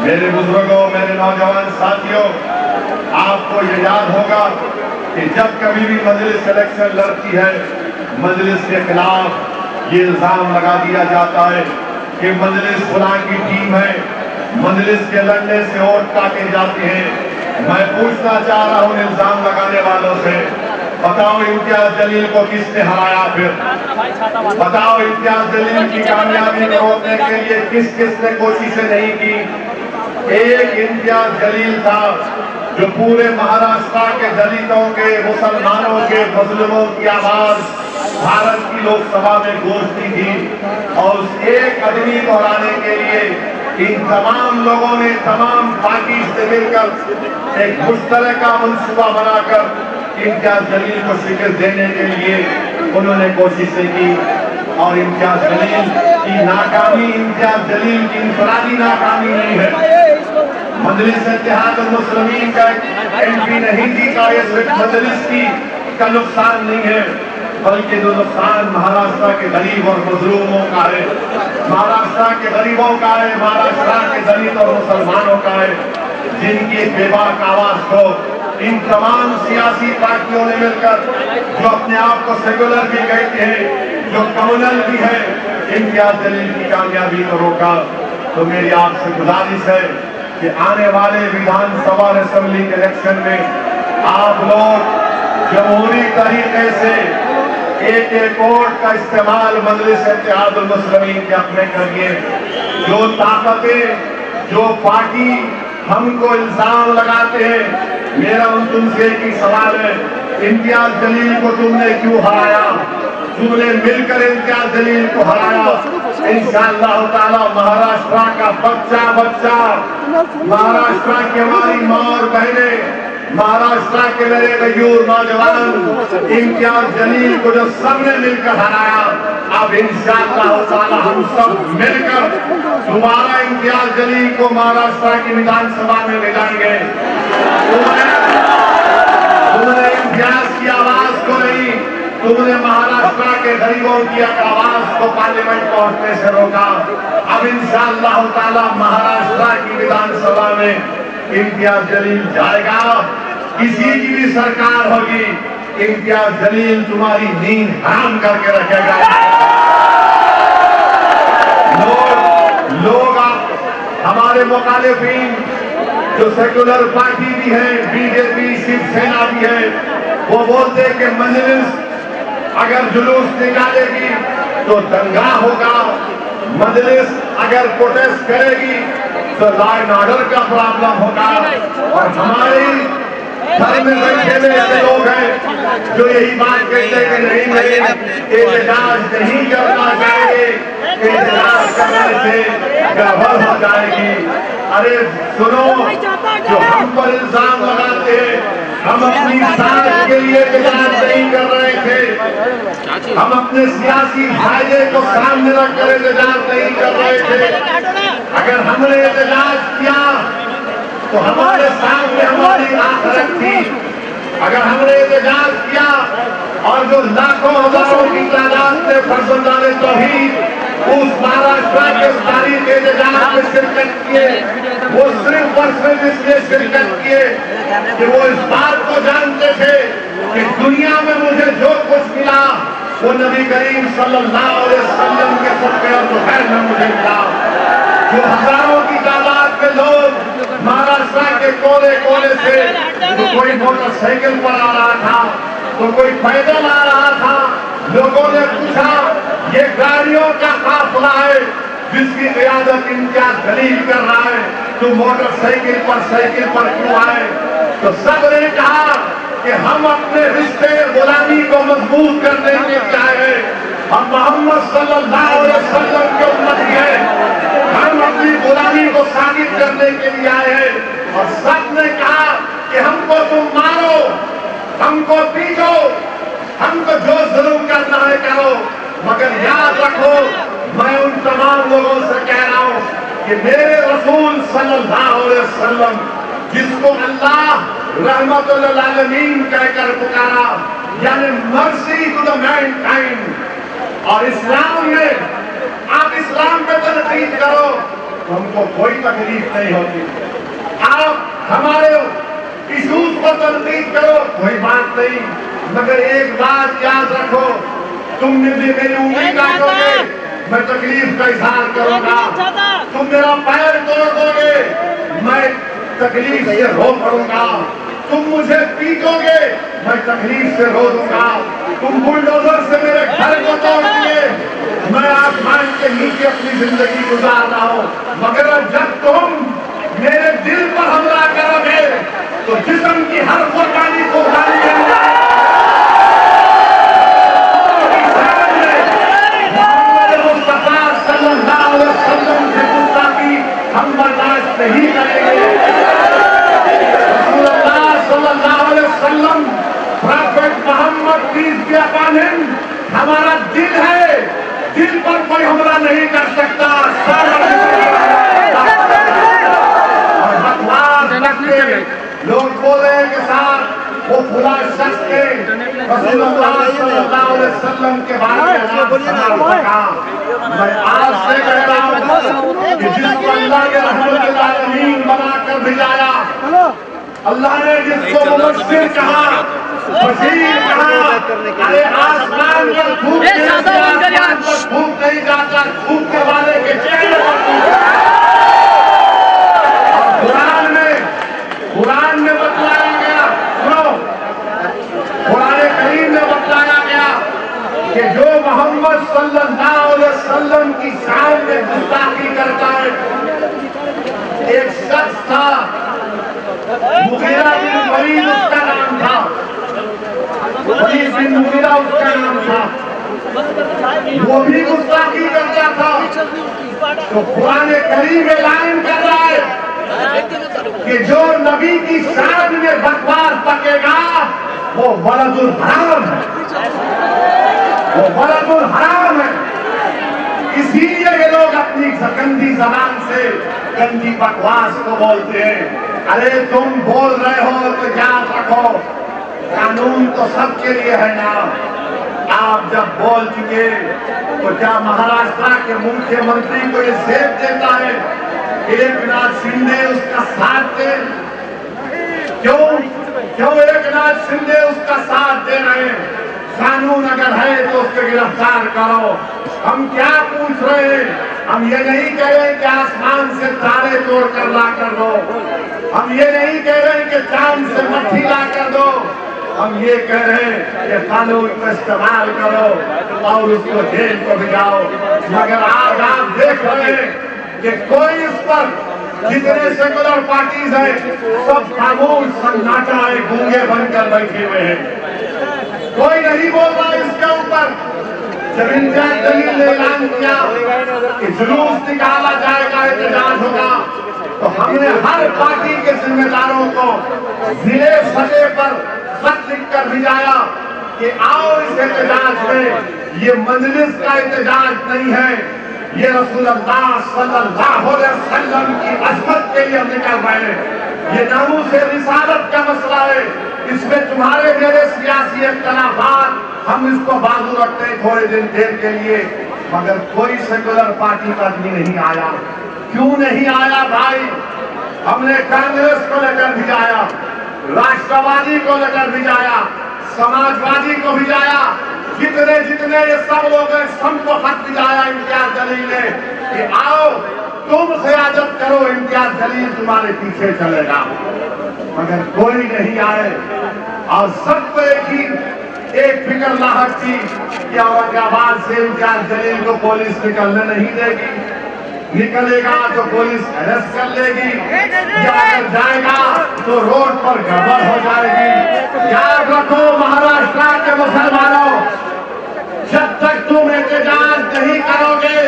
मेरे बुजुर्गों, मेरे नौजवान साथियों, आपको ये याद होगा कि जब कभी भी मजलिस इलेक्शन लड़ती है, मजलिस के खिलाफ ये इल्जाम लगा दिया जाता है कि मजलिस फलां की टीम है, मजलिस के लड़ने से वोट काटे जाते हैं। मैं पूछना चाह रहा हूं इल्जाम लगाने वालों से, बताओ इम्तियाज जलील को किसने हराया? फिर बताओ इम्तियाज जलील की कामयाबी को रोकने के लिए किस किस ने कोशिशें नहीं की? एक इम्तियाज जलील था जो पूरे महाराष्ट्र के दलितों के, मुसलमानों के, मुस्लिमों की आवाज भारत की लोकसभा में गूंजती थी। और उस एक आदमी को हराने के लिए इन तमाम लोगों ने तमाम पार्टी से मिलकर एक मुश्तरका मंसूबा बनाकर इम्तियाज जलील को शिकस्त देने के लिए उन्होंने कोशिशें की। और इम्तियाज जलील की नाकामी इम्तियाज जलील की इंफरादी नाकामी नहीं है, मजलिस इत्तेहादुल मुस्लिमीन का एमपी नहीं जीता, ये सिर्फ मजलिस की का नुकसान नहीं है, बल्कि जो नुकसान महाराष्ट्र के गरीब और मजलूमों का है, महाराष्ट्र के गरीबों का है, महाराष्ट्र के दलित और मुसलमानों का है, जिनकी बेबाक आवाज को इन तमाम सियासी पार्टियों ने मिलकर, जो अपने आप को सेकुलर भी कहते हैं, जो कम्युनल भी है, इम्तियाज जलील की कामयाबी को रोका। तो मेरी आपसे गुजारिश है कि आने वाले विधानसभा और असेंबली के इलेक्शन में आप लोग जमहूरी तरीके से एक एक वोट का इस्तेमाल मजलिस इत्तेहादुल मुस्लिमीन के अपने करिए। जो ताकतें, जो पार्टी हमको इल्जाम लगाते हैं, मेरा तुमसे एक ही सवाल है, इम्तियाज जलील को तुमने क्यों हराया? तुमने मिलकर इम्तियाज जलील को हराया। इंशाअल्लाह ताला महाराष्ट्र का बच्चा बच्चा, महाराष्ट्र की हमारी माँ और बहनें, महाराष्ट्र के मेरे गयूर नौजवान इम्तियाज जलील को जो सबने मिलकर हराया, अब इंशाअल्लाह ताला हम सब मिलकर दोबारा इम्तियाज जलील को महाराष्ट्र की विधानसभा में ले जाएंगे। तुमने इम्तियाज की आवाज को नहीं, तुमने महाराष्ट्र के गरीबों की आवाज को पार्लियामेंट पहुंचने से रोका। अब इंशाअल्लाह ताला महाराष्ट्र की विधानसभा में इम्तियाज जलील जाएगा। किसी की भी सरकार होगी, इम्तियाज जलील तुम्हारी नींद हराम करके रखेगा। लोग हमारे मुखालिफिन जो सेकुलर पार्टी भी है, बीजेपी, शिवसेना भी है, वो बोलते हैं कि मजलिस अगर जुलूस निकालेगी तो दंगा होगा, मजलिस अगर प्रोटेस्ट करेगी तो लॉ एंड ऑर्डर का प्रॉब्लम होगा। और हमारे धर्म में बैठे हुए ऐसे लोग हैं जो यही बात कहते हैं कि नहीं, एहतजाज नहीं करना चाहिए, एहतजाज करने से गड़बड़ हो जाएगी। अरे सुनो, जो हम पर इल्जाम लगाते हैं, हम अपनी साथ के लिए एहतजाज नहीं कर रहे थे, हम अपने सियासी फायदे को सामने रखकर एहतजाज नहीं कर रहे थे। अगर हमने एहतजाज किया तो हमारे सामने हमारी आखिरत थी। अगर हमने एहतजाज किया और जो लाखों हजारों की तादाद में फर्जंदाने तौहीद उस महाराष्ट्र के तारीख एहतजाज में शिरकत किए, वो सिर्फ और सिर्फ इसलिए शिरकत किए कि वो इस बात को जानते थे कि दुनिया में मुझे जो कुछ मिला वो नबी करीम सल्लल्लाहु अलैहि वसल्लम के सदक़े और खैर में मुझे मिला। जो हजारों की तादाद में लोग महाराष्ट्र के कोने कोने से, तो कोई मोटरसाइकिल पर आ रहा था, तो कोई पैदल आ रहा था, लोगों ने पूछा ये गाड़ियों का काफिला है जिसकी क़ियादत इम्तियाज जलील कर रहा है, तो मोटरसाइकिल पर साइकिल पर क्यों आए? तो सबने कहा कि हम अपने रिश्ते गुलामी को मजबूत करने के लिए आए हैं, हम मोहम्मद सल्लल्लाहु अलैहि वसल्लम के उम्मती हैं, हम अपनी गुलामी को साबित करने के लिए आए हैं। और सबने कहा कि हमको तुम मारो, हमको पीटो, हमको जो जुल्म करना है करो, मगर याद रखो मैं उन तमाम लोगों से कह रहा हूं कि मेरे रसूल सल्लल्लाहु अलैहि वसल्लम जिसको अल्लाह रहमतुल आलमीन कहकर पुकारा, यानी मर्सी टू द मैनकाइंड, और इस्लाम में आप इस्लाम पे तनकीद करो, तो हमको कोई तकलीफ नहीं होती। आप हमारे इशूज पर तनकीद करो, कोई बात नहीं, मगर एक बात याद रखो, तुमने भी मेरी उंगली काटोगे, मैं तकलीफ का इजहार करूंगा। तुम मेरा पैर तोड़ दोगे, मैं तकलीफ से रो पड़ूंगा। तुम मुझे पीटोगे, मैं तकलीफ से रो दूंगा। तुम बुलडोजर से मेरे घर को तोड़ दिए, मैं आसमान के नीचे अपनी जिंदगी गुजार रहा हूं। मगर जब तुम मेरे दिल पर हमला करोगे तो जिस्म की हर कुर्बानी को उठानी है। हम बर्दाश्त नहीं करेंगे। रसूलुल्लाह सल्लल्लाहु अलैहि वसल्लम, prophet Muhammad peace be upon him, हमारा दिल है, दिल पर कोई हमला नहीं कर सकता। और बकवास लगते लोग बोले के साथ वो खुला शख्स थे रसूलुल्लाह सल्लल्लाहु अलैहि वसल्लम के बारे में। मैं आज से कह रहा हूँ कि जिसको अल्लाह ने रहमतुल आलमीन बनाकर भेजाया, अल्लाह ने जिसको मुबश्शिर कहा, बशीर कहा, अरे आसमान पर धूप नहीं जाता, धूप के वाले के चेहरे पर। और कुरान में बतलाया गया, सुनो, कुरान करीम में बतलाया गया कि जो मोहम्मद सल्लल्लाहु अलैहि वसल्लम की शान में गुस्ताखी करता है, एक शख्स था, मुगीरा बिन वलीद उसका नाम था, वलीद बिन मुगीरा उसका नाम था, वो भी गुस्ताखी करता था। तो कुरान करीम ऐलान कर रहा है कि जो नबी की शान में बकवास पकेगा वो वलदुल हराम है, वो वलदुल हराम है। इसीलिए ये लोग अपनी गंदी जबान से गंदी बकवास को बोलते हैं। अरे तुम बोल रहे हो तो याद रखो, कानून तो सबके लिए है ना। आप जब बोल चुके तो क्या महाराष्ट्र के मुख्यमंत्री को ये सेब देता है एकनाथ शिंदे उसका साथ दे? क्यों एकनाथ शिंदे उसका साथ दे रहे हैं? कानून अगर है तो उसको गिरफ्तार करो। हम क्या पूछ रहे हैं? हम ये नहीं कह रहे कि आसमान से तारे तोड़ कर ला कर दो, हम ये नहीं कह रहे कि चांद से मट्टी ला कर दो, हम ये कह रहे हैं कि कानून का इस्तेमाल करो और उसको जेल को भिजाओ। मगर आज आप देख रहे हैं कि कोई इस पर, जितने सेकुलर पार्टीज हैं सब खामोश सन्नाटा है, गूंगे बनकर बैठे हुए हैं, कोई नहीं बोल रहा इसके ऊपर। जब इम्तियाज जलील ने ऐलान किया कि जुलूस निकाला जाएगा, एहतजाज होगा, तो हमने हर पार्टी के जिम्मेदारों को जिले सतह पर खत लिखकर भिजाया कि आओ इस एहतजाज में। ये मजलिस का एहतजाज नहीं है, ये रसूलुल्लाह सल्लल्लाहु अलैहि वसल्लम की अज़मत के लिए हम निकल रहे हैं। ये नामूस रिसालत का मसला है, इसमें तुम्हारे मेरे सियासी इख्तिलाफात हम इसको बाजू रखते हैं थोड़े दिन देर के लिए। मगर कोई सेकुलर पार्टी का आदमी नहीं आया। क्यों नहीं आया भाई? हमने कांग्रेस को लेकर भिजाया, राष्ट्रवादी को लेकर भिजाया, समाजवादी को भिजाया, जितने जितने ये सब लोग हैं सबको खत भिजाया इम्तियाज जलील ने कि आओ तुम क़यादत करो, इम्तियाज जलील तुम्हारे पीछे चलेगा। मगर कोई नहीं आए और सबको एक फिक्र लाहक थी कि औरंगाबाद से इम्तियाज जलील को पुलिस निकलने नहीं देगी, निकलेगा तो पुलिस अरेस्ट कर लेगी, या अगर जाएगा तो रोड पर गड़बड़ हो जाएगी। याद रखो महाराष्ट्र के मुसलमानों, जब तक तुम एहतजाज नहीं करोगे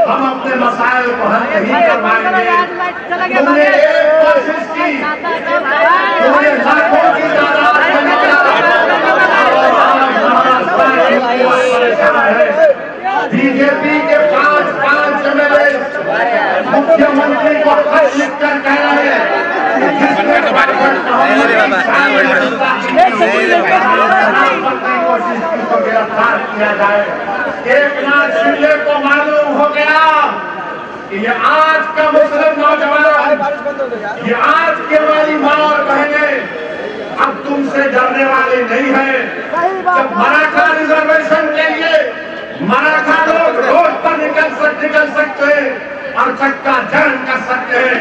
हम अपने मसाइल को हल नहीं कर पाएंगे। तुमने एक कोशिश की, तुमने लाखों की तादाद में निकला, बीजेपी के 5 एमएलए मुख्यमंत्री को खत लिखकर कह रहे हैं कोशिश को गिरफ्तार किया जाए। एकनाथ शिंदे को मालूम हो गया कि ये आज का मुस्लिम नौजवान, ये आज के हमारी माँ और बहनें अब तुमसे डरने वाले नहीं है। जब मराठा रिजर्वेशन के लिए मराठा लोग रोड पर निकल सकते हैं और चक्का जाम कर सकते हैं,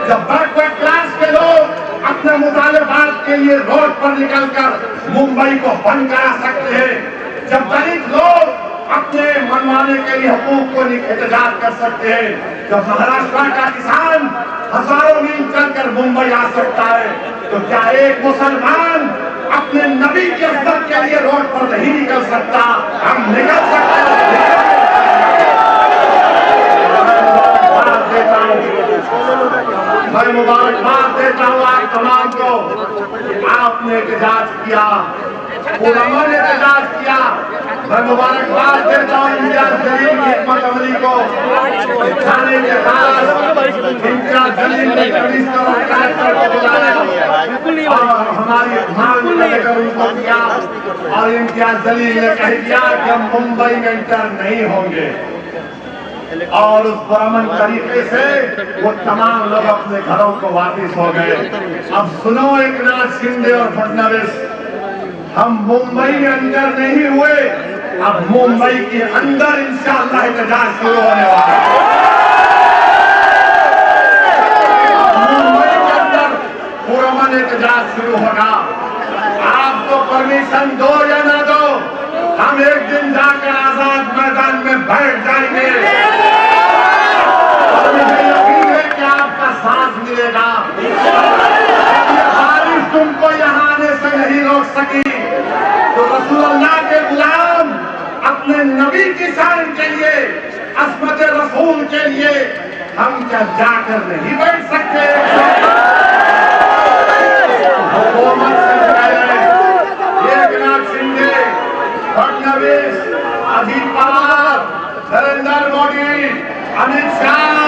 जब बैकवर्ड क्लास के लोग अपने मुतालिबात के लिए रोड पर निकलकर मुंबई को बंद करा सकते हैं, जब दलित लोग अपने मनमाने के लिए हुकूक को एहतजाज कर सकते हैं, जब महाराष्ट्र का किसान हजारों मील चलकर मुंबई आ सकता है, तो क्या एक मुसलमान अपने नबी की इज्जत के लिए रोड पर नहीं निकल सकता? हम निकल सकते हैं। मैं मुबारकबाद देता हूँ आप तमाम को, आपने एहतजाज किया, उलमा ने एहतजाज किया। मैं मुबारकबाद देता हूँ इम्तियाज जलील की हिम्मत अमली को, थाने के पास इम्तियाज जलील ने कमिश्नर और कलेक्टर को बुलाया और हमारी मांग को लेकर उनको किया, और इम्तियाज जलील ने कह दिया कि हम मुंबई में इंटर नहीं होंगे, और उस पुरअमन तरीके से वो तमाम लोग अपने घरों को वापस हो गए। अब सुनो एकनाथ शिंदे और फडणवीस, हम मुंबई में अंदर नहीं हुए, अब मुंबई के अंदर इंशाअल्लाह एहतजाज शुरू होने वाला है। मुंबई के अंदर पुरअमन एहतजाज शुरू होगा। आपको परमिशन दो या ना दो, हम एक दिन जाकर आजाद मैदान में बैठ जाएंगे और मुझे यकीन है कि आपका साथ मिलेगा। ये बारिश तुमको यहाँ आने से नहीं रोक सकी, तो रसूलुल्लाह के गुलाम अपने नबी की शान के लिए, अस्मत रसूल के लिए हम क्या जाकर नहीं बैठ सकते? हुकूमत से पहले एकनाथ शिंदे, फडणवीस, अजित पवार, नरेंद्र मोदी, अमित शाह